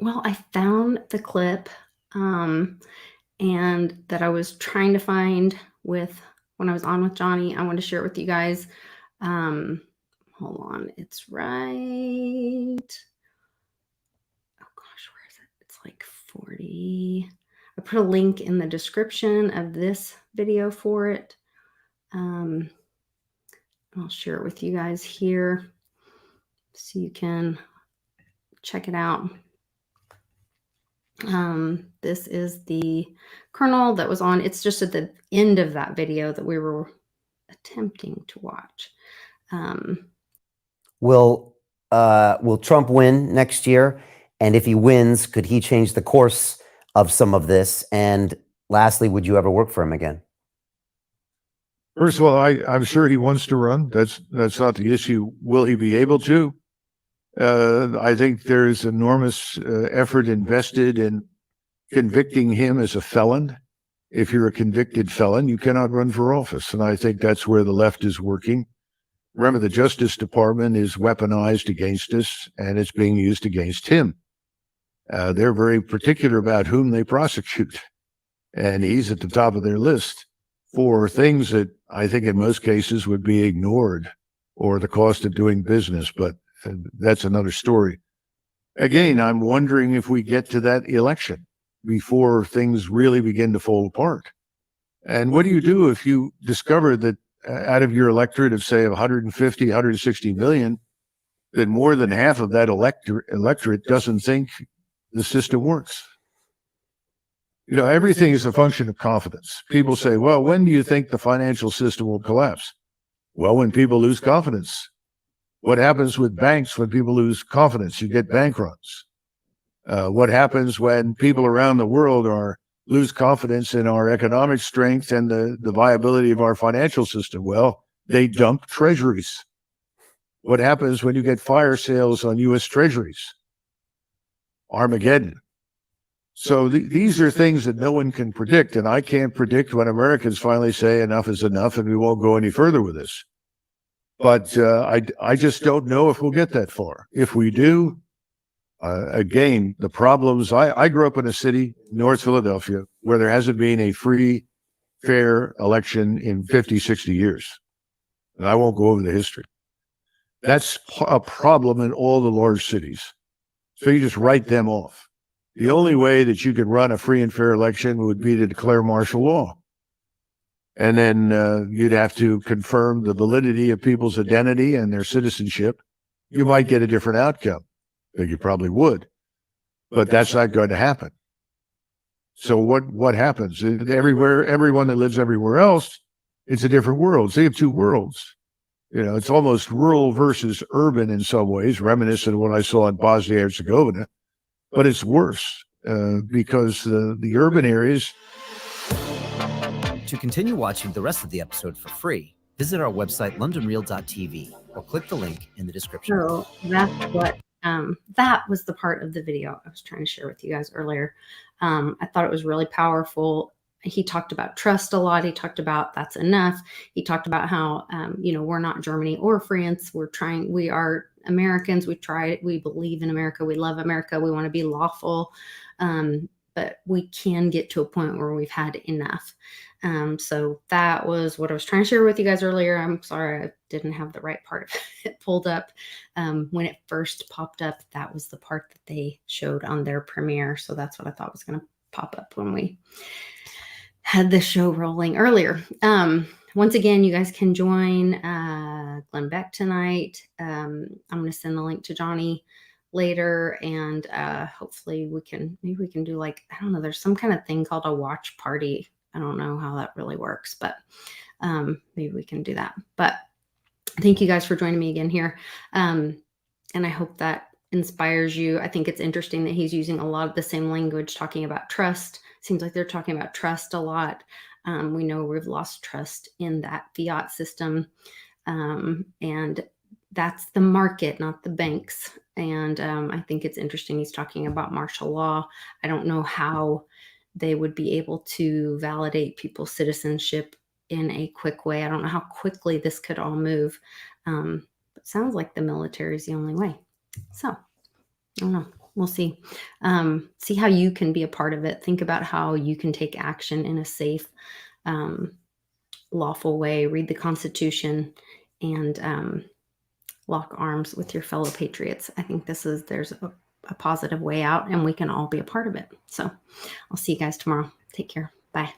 Well, I found the clip, and that I was trying to find with when I was on with Johnny. I wanted to share it with you guys. Um, Hold on, it's right. Oh gosh, where is it? It's like 40. I put a link in the description of this video for it. I'll share it with you guys here so you can check it out. This is the kernel that was on. It's just at the end of that video that we were attempting to watch. Will Trump win next year? And if he wins, could he change the course of some of this? And lastly, would you ever work for him again? First of all, I'm sure he wants to run. That's not the issue. Will he be able to? I think there's enormous effort invested in convicting him as a felon. If you're a convicted felon, you cannot run for office. And I think that's where the left is working. Remember, the Justice Department is weaponized against us, and it's being used against him. They're very particular about whom they prosecute. And he's at the top of their list for things that I think in most cases would be ignored, or the cost of doing business. But that's another story. Again, I'm wondering if we get to that election before things really begin to fall apart. And what do you do if you discover that out of your electorate of, say, 150, 160 million, that more than half of that electorate doesn't think the system works? You know, everything is a function of confidence. People say, well, when do you think the financial system will collapse? Well, when people lose confidence. What happens with banks when people lose confidence? You get bank runs. What happens when people around the world lose confidence in our economic strength and the viability of our financial system? Well, they dump treasuries. What happens when you get fire sales on U.S. treasuries? Armageddon. So these are things that no one can predict, and I can't predict when Americans finally say enough is enough and we won't go any further with this. But I just don't know if we'll get that far. If we do, again, the problems, I grew up in a city, North Philadelphia, where there hasn't been a free, fair election in 50, 60 years. And I won't go over the history. That's a problem in all the large cities. So you just write them off. The only way that you could run a free and fair election would be to declare martial law. And then you'd have to confirm the validity of people's identity and their citizenship. You might get a different outcome. You probably would. But that's not going to happen. So what happens? Everywhere, everyone that lives everywhere else, it's a different world. So you have two worlds. You know, it's almost rural versus urban in some ways, reminiscent of what I saw in Bosnia-Herzegovina. But it's worse because the urban areas. To continue watching the rest of the episode for free, visit our website, londonreal.tv, or click the link in the description. So that's what, that was the part of the video I was trying to share with you guys earlier. I thought it was really powerful. He talked about trust a lot. He talked about that's enough. He talked about how, you know, we're not Germany or France. We are Americans. We believe in America. We love America. We want to be lawful. But we can get to a point where we've had enough. So that was what I was trying to share with you guys earlier. I'm sorry I didn't have the right part of it pulled up. When it first popped up, that was the part that they showed on their premiere. So that's what I thought was going to pop up when we had the show rolling earlier. Once again, you guys can join Glenn Beck tonight. I'm going to send the link to Johnny later, and hopefully maybe we can do, like, I don't know, there's some kind of thing called a watch party. I don't know how that really works, but maybe we can do that. But thank you guys for joining me again here. And I hope that inspires you. I think it's interesting that he's using a lot of the same language, talking about trust. Seems like they're talking about trust a lot. We know we've lost trust in that fiat system. And that's the market, not the banks. And I think it's interesting he's talking about martial law. I don't know how they would be able to validate people's citizenship in a quick way. I don't know how quickly this could all move. But sounds like the military is the only way. So, I don't know. we'll see. See how you can be a part of it. Think about how you can take action in a safe, lawful way. Read the Constitution and lock arms with your fellow patriots. I think there's a positive way out, and we can all be a part of it. So I'll see you guys tomorrow. Take care. Bye.